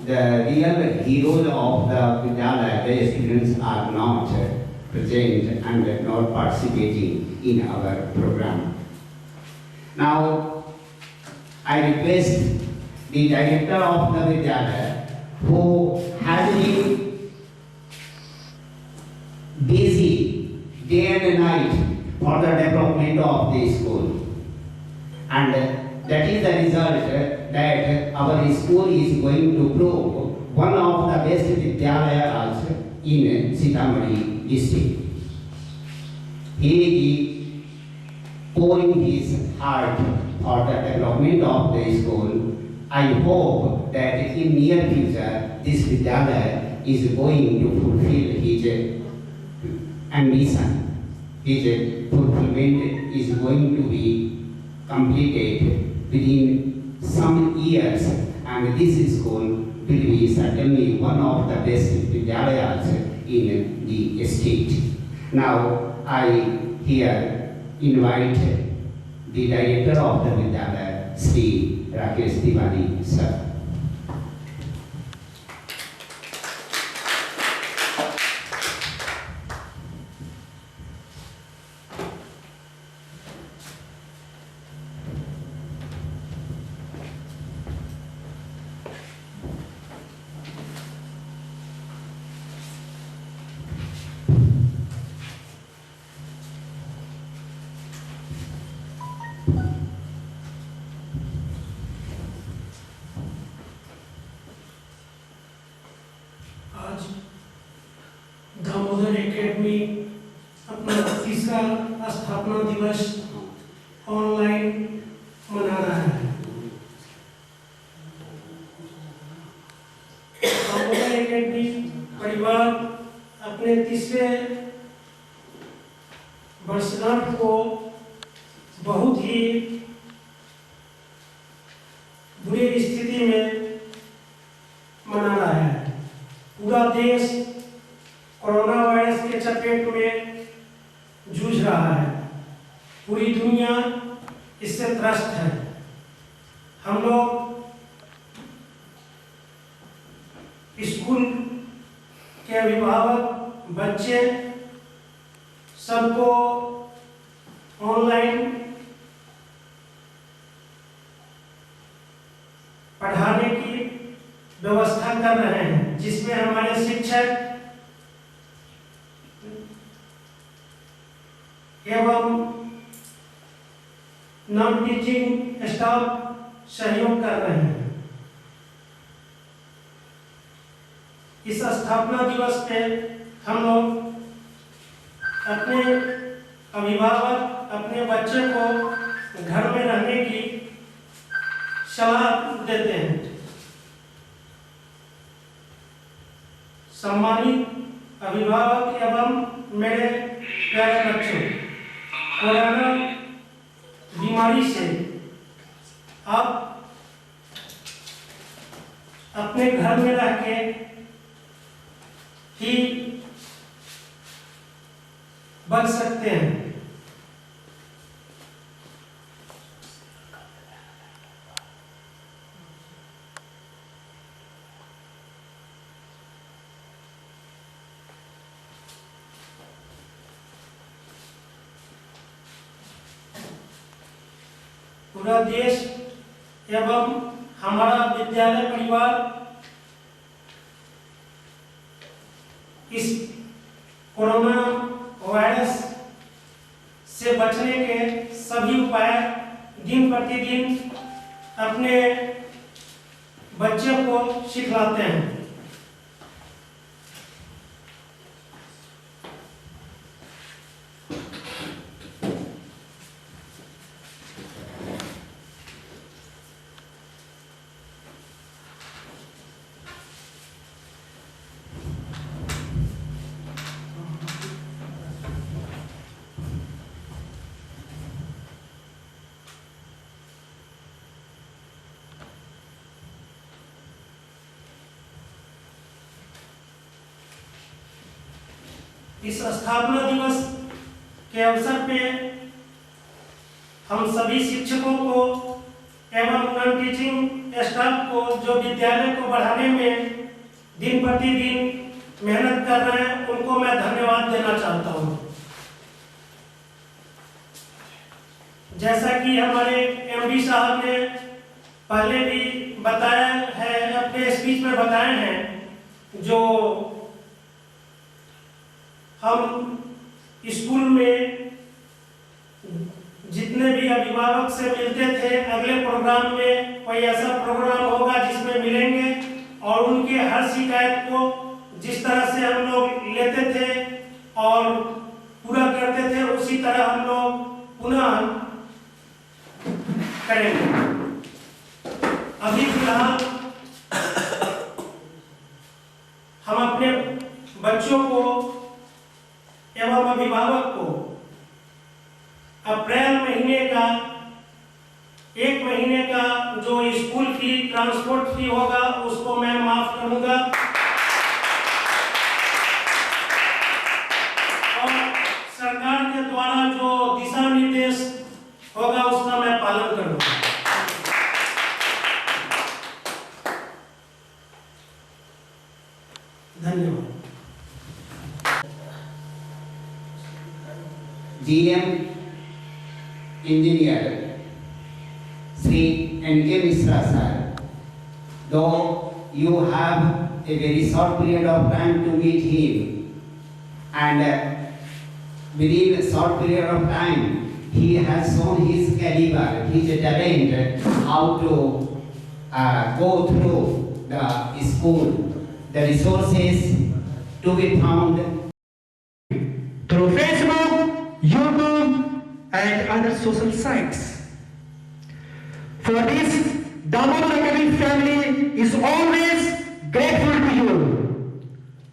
the real heroes of the Vidyalaya, the students are not present and not participating in our program. Now, I request the director of the Vidyalaya, who has been busy day and night for the development of the school, and that is the result that our school is going to prove one of the best Vidyalayas in Sitamarhi district. He is pouring his heart for the development of the school. I hope that in near future this Vidyalaya is going to fulfill his ambition. His fulfillment is going to be completed within some years, and this school will be certainly one of the best Vidyalayas in the state. Now I here invite the director of the Vidyalaya, Sri Rakesh Tiwari, sir. Damodar academy अपना तीसरा स्थापना दिवस online मना रहा है। Damodar academy परिवार अपने तीसरे वर्षगांठ को बहुत ही बुरी स्थिति में मना रहा है। पूरा देश कोरोना वायरस के चपेट में जूझ रहा है। पूरी दुनिया इससे त्रस्त है। हम लोग स्कूल के अभिभावक, बच्चे सबको ऑनलाइन पढ़ाने की व्यवस्था कर रहे हैं, जिसमें हमारे शिक्षक एवं नॉन टीचिंग स्टाफ सहयोग कर रहे हैं। इस स्थापना दिवस पे हम लोग अपने अभिभावक अपने बच्चे को घर में रहने की सलाह देते हैं। सम्मानित अभिभावक एवं मेरे प्यारे बच्चों, कोरोना बीमारी से आप अपने घर में रह के ही बच सकते हैं। पूरा देश एवं हमारा विद्यालय परिवार इस कोरोना वायरस से बचने के सभी उपाय दिन प्रतिदिन अपने बच्चे को सिखलाते हैं। इस स्थापना दिवस के अवसर पे हम सभी शिक्षकों को एवं नॉन टीचिंग स्टाफ को जो विद्यालय को बढ़ाने में दिन प्रतिदिन मेहनत कर रहे हैं, उनको मैं धन्यवाद देना चाहता हूँ। जैसा कि हमारे एमडी साहब ने पहले भी बताया है, अपने स्पीच में बताए हैं, जो हम स्कूल में जितने भी अभिभावक से मिलते थे, अगले प्रोग्राम में कोई ऐसा प्रोग्राम होगा जिसमें मिलेंगे और उनके हर शिकायत को जिस तरह से हम लोग लेते थे और पूरा करते थे, उसी तरह हम लोग पुनः करेंगे। अभी फिलहाल हम अपने बच्चों को एवं अभिभावक को अप्रैल महीने का 1 महीने का जो स्कूल फी, ट्रांसपोर्ट फी होगा, उसको मैं माफ करूंगा और सरकार के द्वारा जो दिशा निर्देश होगा उसका मैं पालन करूंगा। धन्यवाद। GM Engineer Sri N.K. Misra sir, though you have a very short period of time to meet him, and within a short period of time he has shown his caliber, his talent, how to go through the school, the resources to be found through Facebook, YouTube, and other social sites. For this, Damodar Academy family is always grateful to you,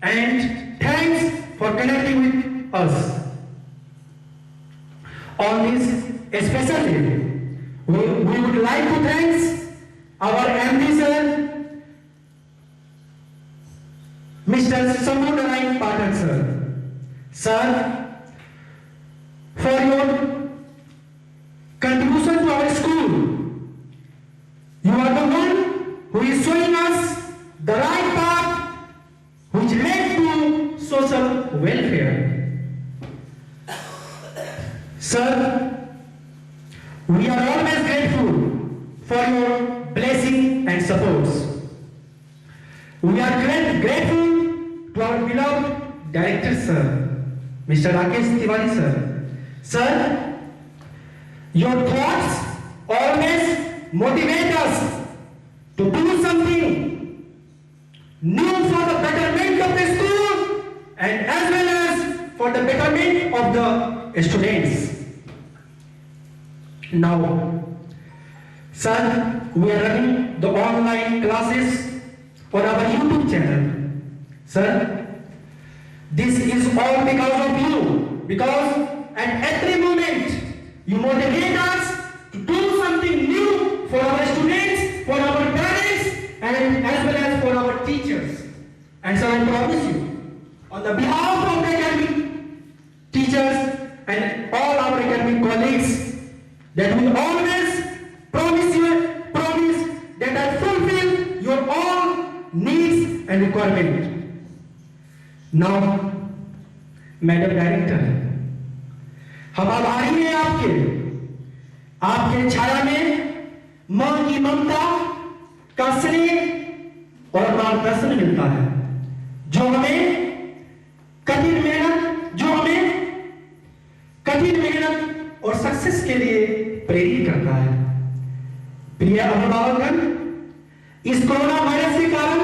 and thanks for connecting with us. On this especially, we would like to thank our MD sir, Mr. Samudarayan Pathak sir. Sir, for your contribution to our school, you are the one who is showing us the right path which led to social welfare. Sir, we are always grateful for your blessing and supports. We are grateful to our beloved Director Sir, Mr. Rakesh Tiwari Sir. Sir, your thoughts always motivate us to do something new for the betterment of the school and as well as for the betterment of the students. Now, sir, we are running the online classes on our YouTube channel. Sir, this is all because of you, because at every moment you motivate us to do something new for our students, for our parents, and as well as for our teachers. And so I promise you, on the behalf of the academic teachers and all our academic colleagues, that we always promise that I fulfill your all needs and requirement. Now, Madam Director, हम आभारी हैं आपके छाया में मां की ममता का स्नेह और मार्गदर्शन मिलता है, जो हमें कठिन मेहनत और सक्सेस के लिए प्रेरित करता है। प्रिय अभिभावकगण, इस कोरोना वायरस के कारण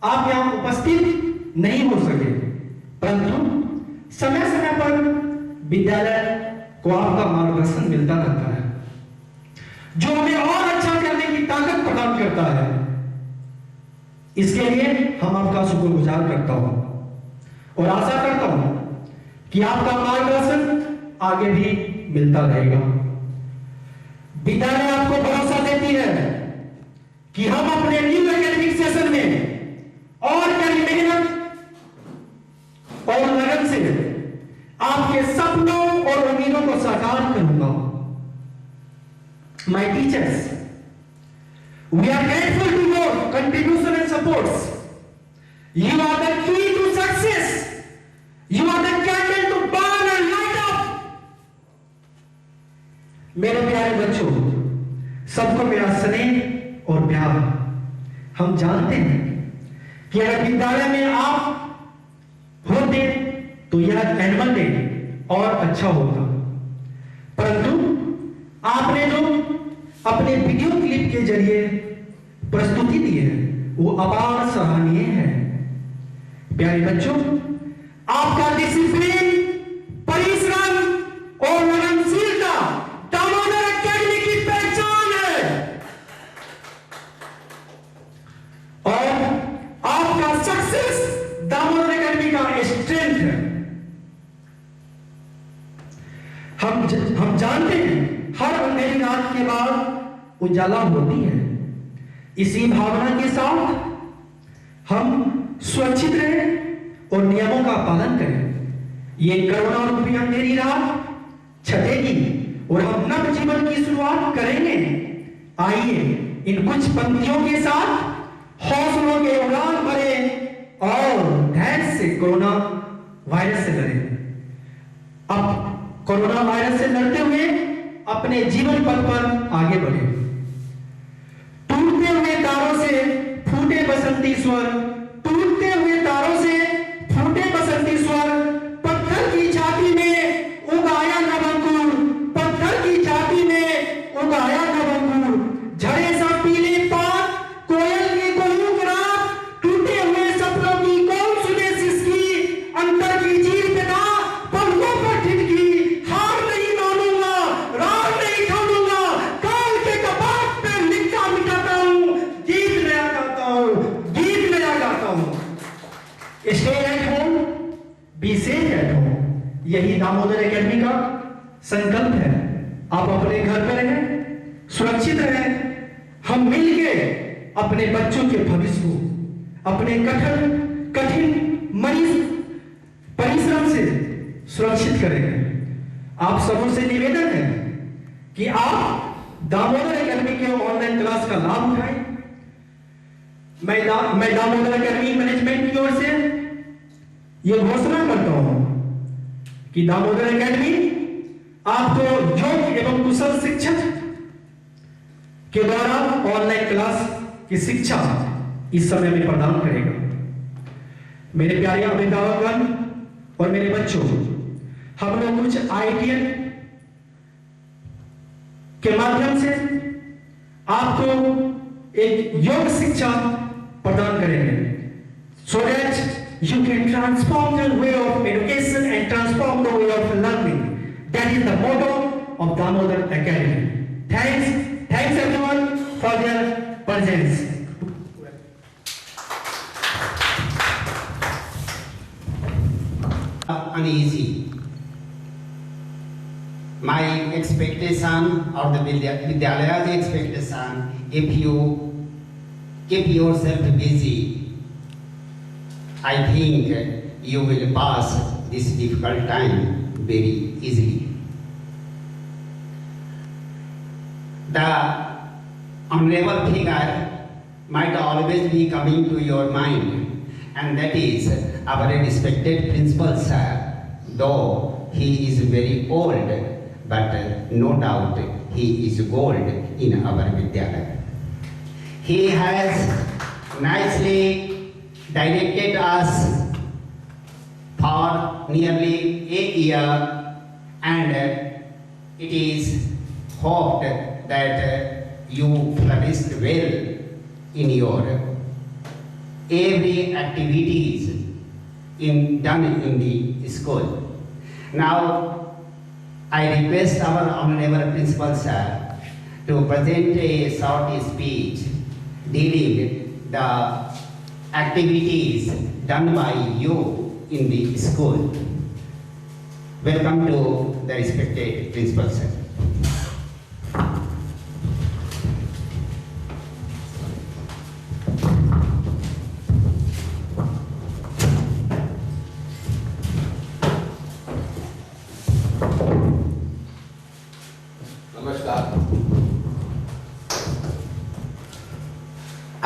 आप यहां उपस्थित नहीं हो सके, परंतु समय समय पर विद्यालय को आपका मार्गदर्शन मिलता रहता है, जो हमें और अच्छा करने की ताकत प्रदान करता है। इसके लिए हम आपका शुक्रगुजार करता हूं और आशा करता हूं कि आपका मार्गदर्शन आगे भी मिलता रहेगा। विद्यालय आपको भरोसा देती है कि हम अपने न्यू एकेडमिक सेशन में और कड़ी मेहनत और लगन से आपके सपनों और उम्मीदों को साकार करूंगा। My teachers, we are supports. You are the key to success. You are the candle to burn and light up. मेरे प्यारे बच्चों, सबको मेरा स्नेह और प्यार। हम जानते हैं कि अगर विद्यालय में आप होते तो यह एनुअल डे और अच्छा होगा, परंतु आपने जो अपने वीडियो क्लिप के जरिए प्रस्तुति दी है वो अपार सराहनीय है। प्यारे बच्चों, आपका डिसिप्लिन, परिश्रम और लगनशीलता दामोदर एकेडमी की पहचान है और आपका सक्सेस दामोदर एकेडमी का स्ट्रेंथ है। हम जानते हैं हर अंधेरी रात के बाद उजाला होती है। इसी भावना के साथ हम सुरक्षित रहें और नियमों का पालन करें। ये कोरोना रूपी अंधेरी रात छटेगी और हम नव जीवन की शुरुआत करेंगे। आइए इन कुछ पंक्तियों के साथ हौसलों के उड़ान भरें और धैर्य से कोरोना वायरस से लड़ें। अब कोरोना वायरस से लड़ते हुए अपने जीवन पथ पर आगे बढ़े। टूटते हुए तारों से फूटे बसंती स्वर, टूटते हुए तारों से फूटे बसंती स्वर, पत्थर की छाती में उगाया नव अंकुर, पत्थर की छाती में उगाया नव अंकुर, झड़े सा पीले पात, कोयल की कोयूक रात, टूटे हुए सपनों की कौन सुने सिसकी, अंतर की चीर बिना पलकों पर ठिठकी, हार नहीं मानूंगा, रार नहीं ठानूंगा, काल के कपाट पे लिखा मिटाता हूं, गीत नया गाता हूं, गीत नया गाता हूं। Stay at home, be safe at home, यही दामोदर एकेडमी का संकल्प है। आप अपने घर पे रहें, सुरक्षित रहें। हम मिलके अपने बच्चों के भविष्य को अपने कठिन मरीज परिश्रम से सुरक्षित करेंगे। आप सबों से निवेदन है कि आप दामोदर एकेडमी के ऑनलाइन क्लास का लाभ उठाएं। मैं दामोदर एकेडमी मैनेजमेंट की ओर से यह घोषणा करता हूं कि दामोदर एकेडमी आपको योग्य एवं कुशल शिक्षक के द्वारा ऑनलाइन क्लास की शिक्षा इस समय में प्रदान करेगा। मेरे प्यारे अभिभावकगण और मेरे बच्चों, हम लोग कुछ आईटीएन के माध्यम से आपको एक योग शिक्षा प्रदान करेंगे, so that you can transform your way of education and transform the way of learning. That is the motto of Damodar Academy. Thanks everyone for their presence. Uneasy. My expectation or the Vidyalayas expectation, if you keep yourself busy, I think you will pass this difficult time very easily. The honorable figure might always be coming to your mind, and that is our respected principal sir. Though he is very old, but no doubt he is gold in our Vidyalaya. He has nicely directed us for nearly a year, and it is hoped that you flourished well in your every activities done in the school. Now, I request our honorable principal sir to present a short speech dealing the activities done by you in the school. Welcome to the respected principal sir.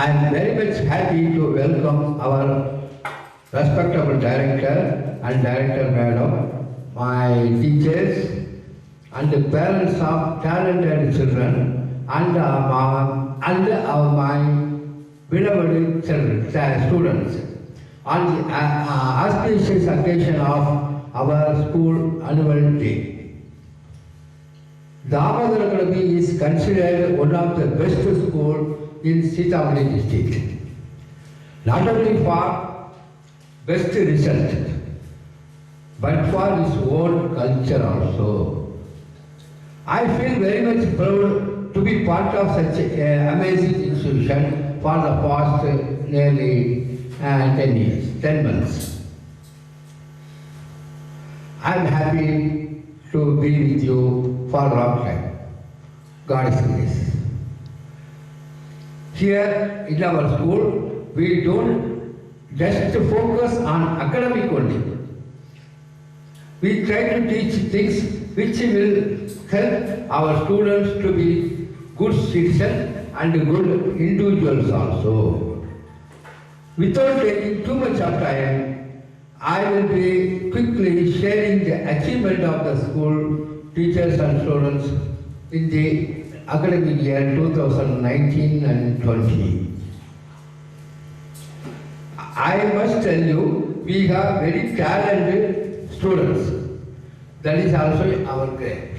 I I am very much happy to welcome our respectable director and director madam, my teachers, and the parents of talented children, and my beloved children, students, on the auspicious occasion of our school annual day. Damodar Academy is considered one of the best schools in Sitamarhi district. Not only for best result, but for its own culture also. I feel very much proud to be part of such an amazing institution for the past nearly 10 months. I am happy to be with you for a long time. God is grace. Here in our school, we don't just focus on academic only. We try to teach things which will help our students to be good citizens and good individuals also. Without taking too much of time, I will be quickly sharing the achievement of the school teachers and students in the academic year 2019 and 20. I must tell you, we have very talented students. That is also our grade.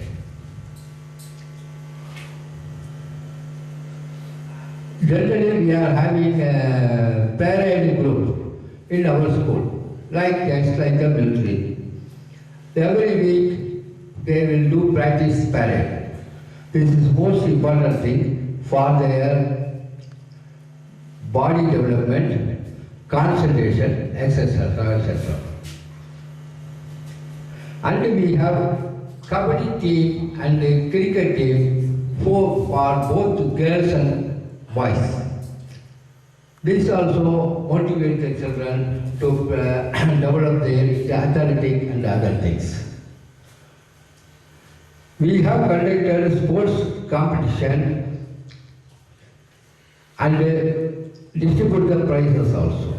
Generally, we are having a parade group in our school, just like the military. Every week, they will do practice parade. This is most important thing for their body development, concentration, etc., etc. And we have kabaddi team and a cricket team for both girls and boys. This also motivates the children to develop their athletic and other things. We have conducted sports competition and distributed the prizes also.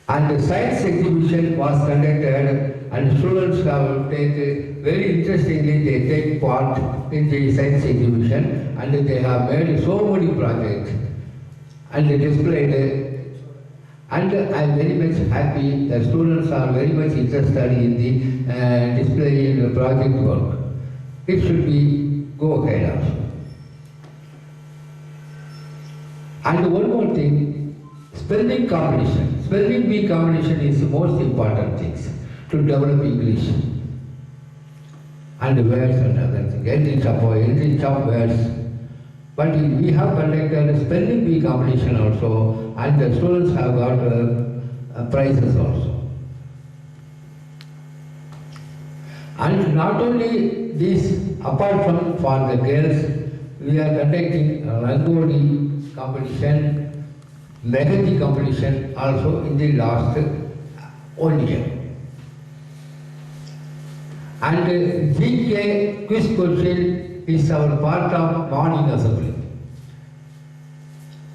And the science exhibition was conducted, and students have taken, very interestingly, they take part in the science exhibition, and they have made so many projects and displayed. And I am very much happy that students are very much interested in the displaying the project work. It should be go ahead also. And one more thing, spelling competition. Spelling bee competition is the most important thing to develop English and words and other things. Enrich of words. But we have conducted a spelling bee competition also, and the students have got prizes also. And not only this, apart from for the girls, we are conducting a Rangoli competition, Mehndi competition also in the last 1 year. And GK quiz question is our part of morning assembly.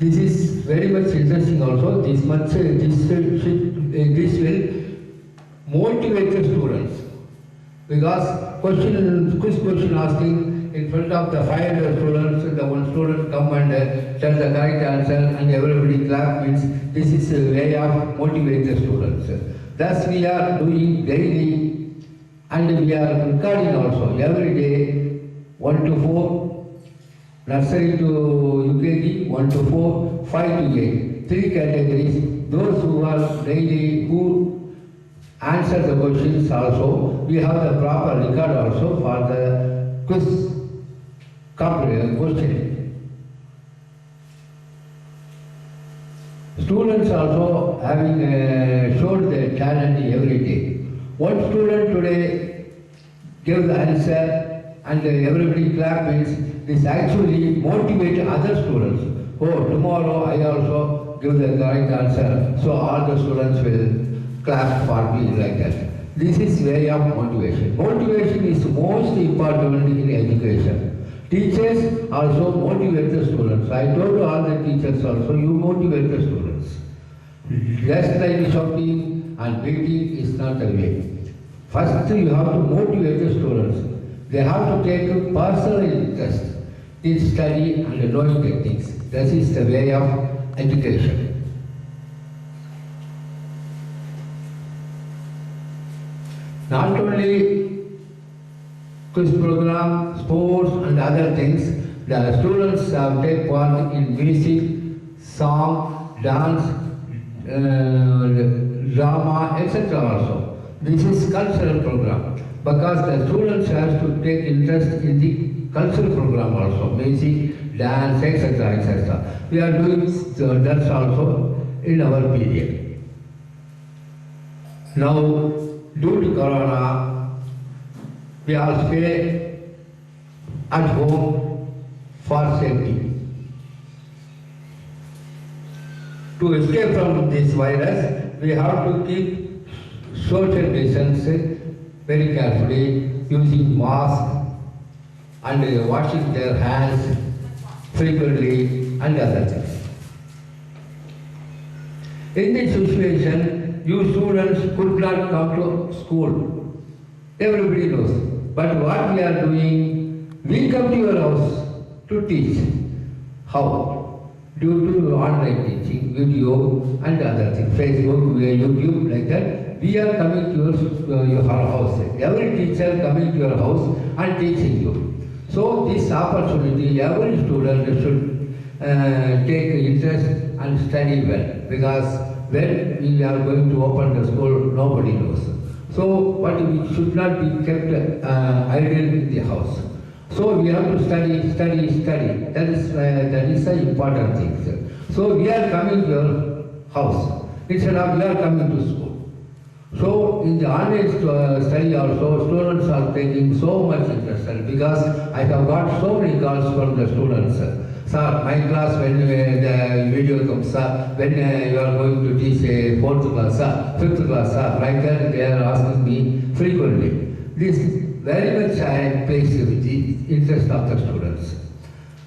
This is very much interesting also. This will motivate the students, because quiz question asking in front of the 500 students, the one student come and tell the correct answer and everybody clap, means this is a way of motivate the students. Thus we are doing daily, and we are recording also every day 1 to 4, nursery to UKG, 1 to 4, 5 to 8, 3 categories. Those who are daily, who answer the questions also, we have the proper record also for the quiz question. Students also having showed their talent every day. One student today gave the answer and everybody clap, means this actually motivates other students. Oh, tomorrow I also give the correct answer, so all the students will clap for me like that. This is way of motivation. Motivation is most important in education. Teachers also motivate the students. I told all the teachers also, you motivate the students. Just like shouting and beating is not the way. First you have to motivate the students. They have to take a personal interest in study and knowing techniques. This is the way of education. Not only quiz program, sports and other things, the students take part in music, song, dance, drama, etc. also. This is cultural program because the students have to take interest in the cultural program also, music, dance, etc. etc. We are doing that also in our period. Now, due to Corona, we all stay at home for safety. To escape from this virus, we have to keep social distance very carefully, using mask and washing their hands frequently and other things. In this situation, you students could not come to school. Everybody knows. But what we are doing, we come to your house to teach. How? Due to online teaching, video and other things, Facebook, YouTube, like that, we are coming to your house. Every teacher coming to your house and teaching you. So this opportunity, every student should take interest and study well, because when we are going to open the school, nobody knows. So, but we should not be kept idle in the house. So we have to study. That is the important thing. So we are coming to your house instead of we are coming to school. So in the online study also, students are taking so much interest, because I have got so many calls from the students. Sir, my class, when the video comes, sir, when you are going to teach a 4th class, sir, 5th class, sir, like that, they are asking me frequently. This very much I am pleased with the interest of the students.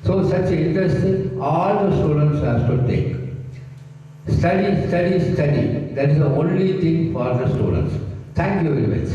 So such interest all the students have to take. Study. That is the only thing for the students. Thank you very much.